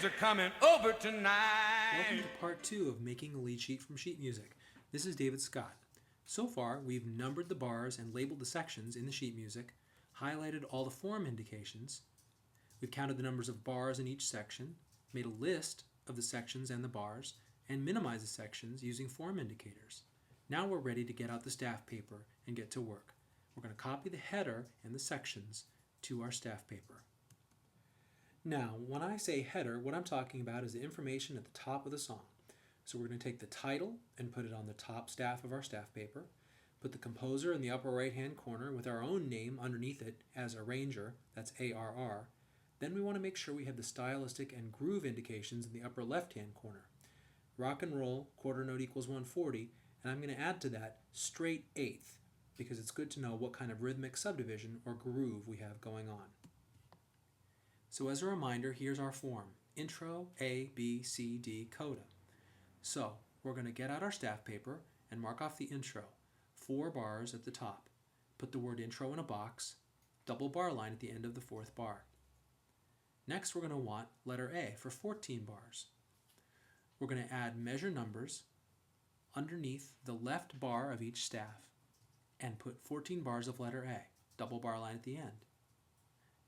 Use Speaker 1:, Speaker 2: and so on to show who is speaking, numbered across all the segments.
Speaker 1: friends are coming over tonight.
Speaker 2: Welcome to part 2 of making a lead sheet from sheet music. This is David Scott. So far, we've numbered the bars and labeled the sections in the sheet music, highlighted all the form indications, we've counted the numbers of bars in each section, made a list of the sections and the bars, and minimized the sections using form indicators. Now we're ready to get out the staff paper and get to work. We're going to copy the header and the sections to our staff paper. Now, when I say header, what I'm talking about is the information at the top of the song. So we're going to take the title and put it on the top staff of our staff paper, put the composer in the upper right-hand corner with our own name underneath it as arranger, that's ARR. Then we want to make sure we have the stylistic and groove indications in the upper left-hand corner. Rock and roll, quarter note equals 140, and I'm going to add to that straight eighth, because it's good to know what kind of rhythmic subdivision or groove we have going on. So as a reminder, here's our form, intro, A, B, C, D, coda. So we're going to get out our staff paper and mark off the intro, 4 bars at the top. Put the word intro in a box, double bar line at the end of the 4th bar. Next we're going to want letter A for 14 bars. We're going to add measure numbers underneath the left bar of each staff and put 14 bars of letter A, double bar line at the end.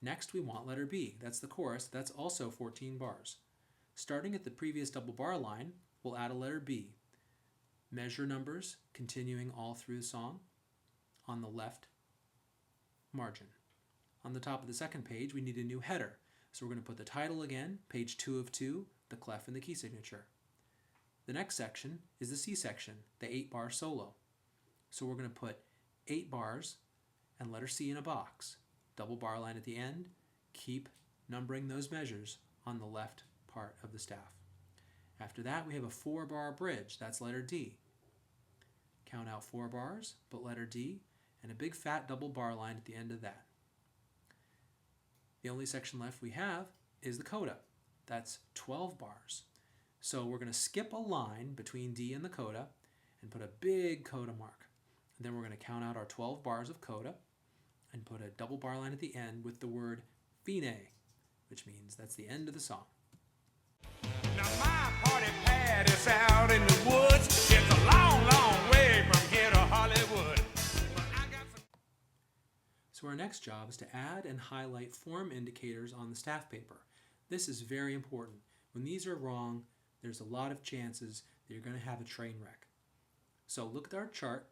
Speaker 2: Next we want letter B, that's the chorus, that's also 14 bars. Starting at the previous double bar line, we'll add a letter B. Measure numbers continuing all through the song on the left margin. On the top of the second page we need a new header, so we're going to put the title again, page 2 of 2, the clef and the key signature. The next section is the C section, the 8-bar solo. So we're going to put 8 bars and letter C in a box. Double bar line at the end, keep numbering those measures on the left part of the staff. After that we have a 4-bar bridge, that's letter D. Count out 4 bars, put letter D, and a big fat double bar line at the end of that. The only section left we have is the coda, that's 12 bars. So we're going to skip a line between D and the coda and put a big coda mark. And then we're going to count out our 12 bars of coda and put a double bar line at the end with the word fine, which means that's the end of the song.
Speaker 1: Now my party pad is out in the woods. It's a long, long way from here to Hollywood. But I got some...
Speaker 2: So our next job is to add and highlight form indicators on the staff paper. This is very important. When these are wrong, there's a lot of chances that you're going to have a train wreck. So look at our chart,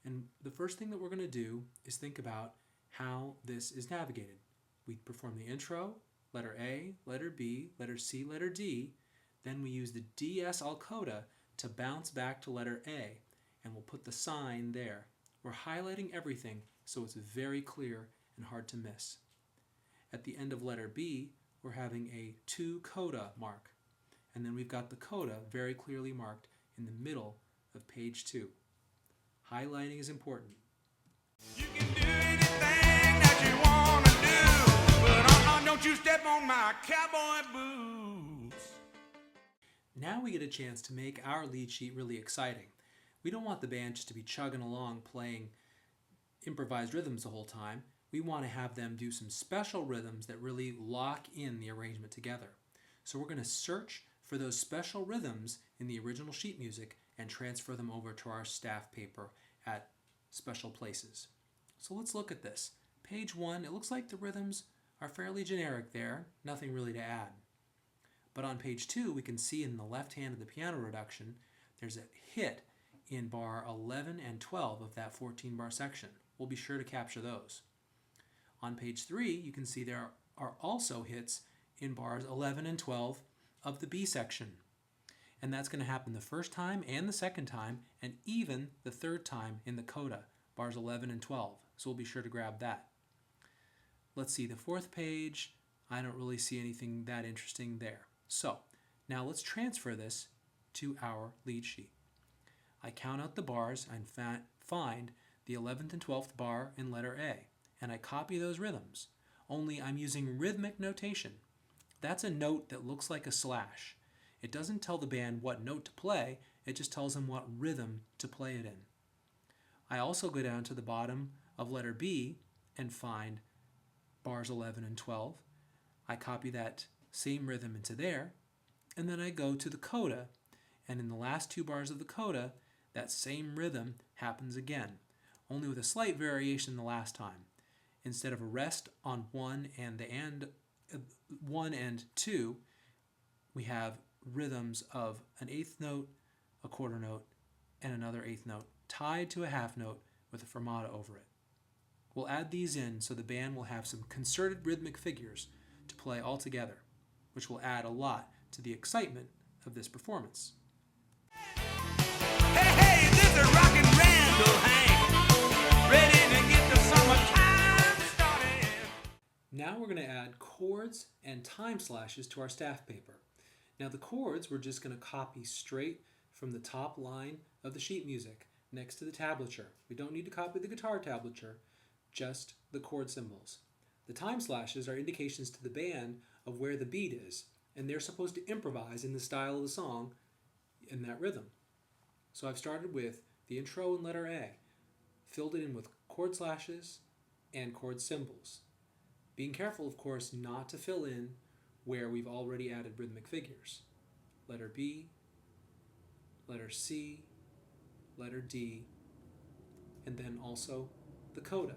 Speaker 2: and the first thing that we're going to do is think about how this is navigated. We perform the intro, letter A, letter B, letter C, letter D, then we use the DS all coda to bounce back to letter A, and we'll put the sign there. We're highlighting everything so it's very clear and hard to miss. At the end of letter B, we're having a 2 coda mark, and then we've got the coda very clearly marked in the middle of page 2. Highlighting is important.
Speaker 1: You can do anything that you want to do, but don't you step on my cowboy boots.
Speaker 2: Now we get a chance to make our lead sheet really exciting. We don't want the band just to be chugging along playing improvised rhythms the whole time. We want to have them do some special rhythms that really lock in the arrangement together. So we're going to search for those special rhythms in the original sheet music and transfer them over to our staff paper at special places. So let's look at this. Page 1, it looks like the rhythms are fairly generic there, nothing really to add. But on page 2, we can see in the left hand of the piano reduction, there's a hit in bar 11 and 12 of that 14-bar section. We'll be sure to capture those. On page 3, you can see there are also hits in bars 11 and 12 of the B section. And that's going to happen the first time and the second time, and even the third time in the coda, bars 11 and 12. So we'll be sure to grab that. Let's see the 4th page. I don't really see anything that interesting there. So now let's transfer this to our lead sheet. I count out the bars and find the 11th and 12th bar in letter A, and I copy those rhythms, only I'm using rhythmic notation. That's a note that looks like a slash. It doesn't tell the band what note to play, it just tells them what rhythm to play it in. I also go down to the bottom of letter B and find bars 11 and 12. I copy that same rhythm into there, and then I go to the coda, and in the last two bars of the coda, that same rhythm happens again, only with a slight variation the last time. Instead of a rest on one and 2, we have rhythms of an eighth note, a quarter note, and another eighth note tied to a half note with a fermata over it. We'll add these in so the band will have some concerted rhythmic figures to play all together, which will add a lot to the excitement of this performance.
Speaker 1: Hey, hey, this is Rockin' Randall Hank, ready to get the summertime started.
Speaker 2: Now we're going to add chords and time slashes to our staff paper. Now the chords we're just going to copy straight from the top line of the sheet music next to the tablature. We don't need to copy the guitar tablature, just the chord symbols. The time slashes are indications to the band of where the beat is, and they're supposed to improvise in the style of the song in that rhythm. So I've started with the intro in letter A, filled it in with chord slashes and chord symbols. Being careful, of course, not to fill in where we've already added rhythmic figures. Letter B, letter C, letter D, and then also the coda.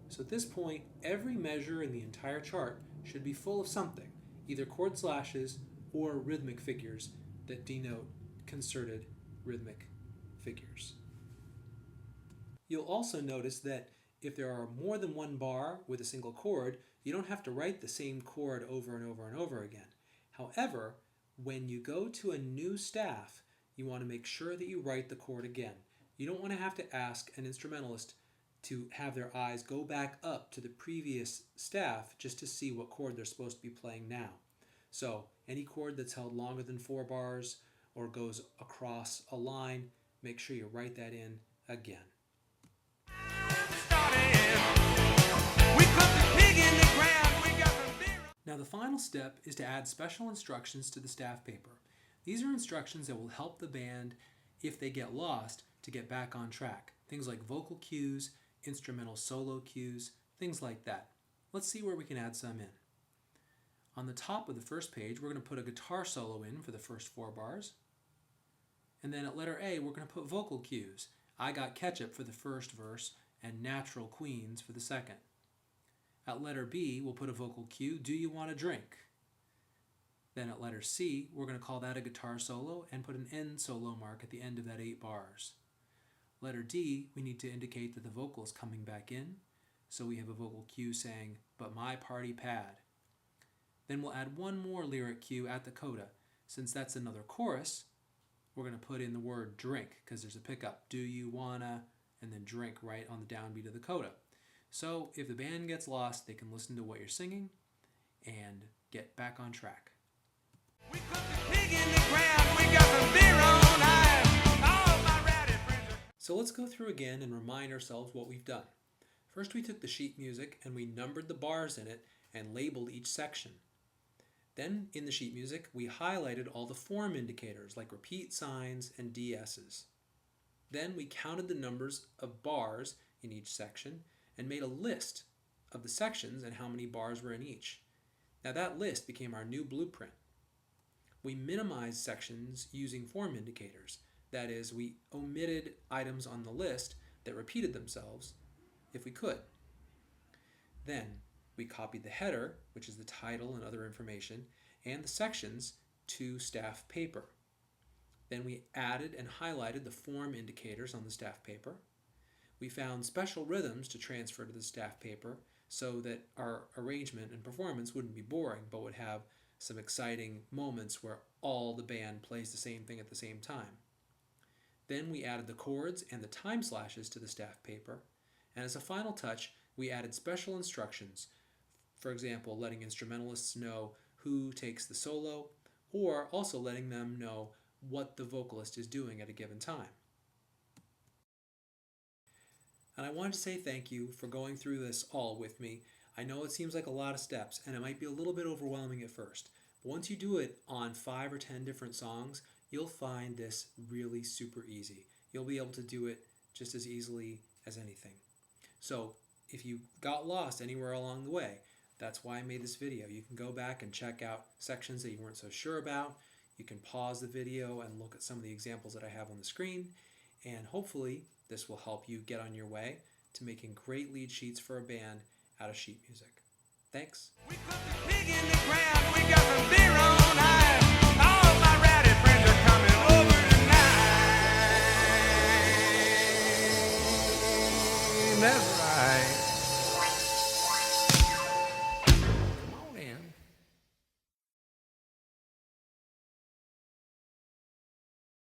Speaker 2: So at this point, every measure in the entire chart should be full of something, either chord slashes or rhythmic figures that denote concerted rhythmic figures. You'll also notice that if there are more than one bar with a single chord, you don't have to write the same chord over and over and over again. However, when you go to a new staff, you want to make sure that you write the chord again. You don't want to have to ask an instrumentalist to have their eyes go back up to the previous staff just to see what chord they're supposed to be playing now. So any chord that's held longer than 4 bars or goes across a line, make sure you write that in again. Now the final step is to add special instructions to the staff paper. These are instructions that will help the band, if they get lost, to get back on track. Things like vocal cues, instrumental solo cues, things like that. Let's see where we can add some in. On the top of the first page, we're going to put a guitar solo in for the first 4 bars. And then at letter A, we're going to put vocal cues. I Got Ketchup for the first verse and Natural Queens for the second. At letter B, we'll put a vocal cue, Do You Want a Drink? Then at letter C, we're going to call that a guitar solo and put an end solo mark at the end of that 8 bars. Letter D, we need to indicate that the vocal is coming back in, so we have a vocal cue saying, But My Party Pad. Then we'll add one more lyric cue at the coda. Since that's another chorus, we're going to put in the word drink, because there's a pickup, do you wanna, and then drink right on the downbeat of the coda. So if the band gets lost, they can listen to what you're singing and get back on track.
Speaker 1: We cooked a pig in the ground, we got some beer on ice. All my rowdy friends are...
Speaker 2: So let's go through again and remind ourselves what we've done. First we took the sheet music and we numbered the bars in it and labeled each section. Then in the sheet music we highlighted all the form indicators like repeat signs and DS's. Then we counted the numbers of bars in each section and made a list of the sections and how many bars were in each. Now that list became our new blueprint. We minimized sections using form indicators. That is, we omitted items on the list that repeated themselves if we could. Then we copied the header, which is the title and other information, and the sections to staff paper. Then we added and highlighted the form indicators on the staff paper. We found special rhythms to transfer to the staff paper so that our arrangement and performance wouldn't be boring, but would have some exciting moments where all the band plays the same thing at the same time. Then we added the chords and the time slashes to the staff paper, and as a final touch, we added special instructions, for example, letting instrumentalists know who takes the solo, or also letting them know what the vocalist is doing at a given time. And I wanted to say thank you for going through this all with me. I know it seems like a lot of steps, and it might be a little bit overwhelming at first. But once you do it on 5 or 10 different songs, you'll find this really super easy. You'll be able to do it just as easily as anything. So if you got lost anywhere along the way, That's why I made this video. You can go back and check out sections that you weren't so sure about. You can pause the video and look at some of the examples that I have on the screen, and hopefully this will help you get on your way to making great lead sheets for a band out of sheet music. Thanks.
Speaker 1: We put the pig in the ground, we got some beer on ice. All my rowdy friends are coming over tonight. That's right.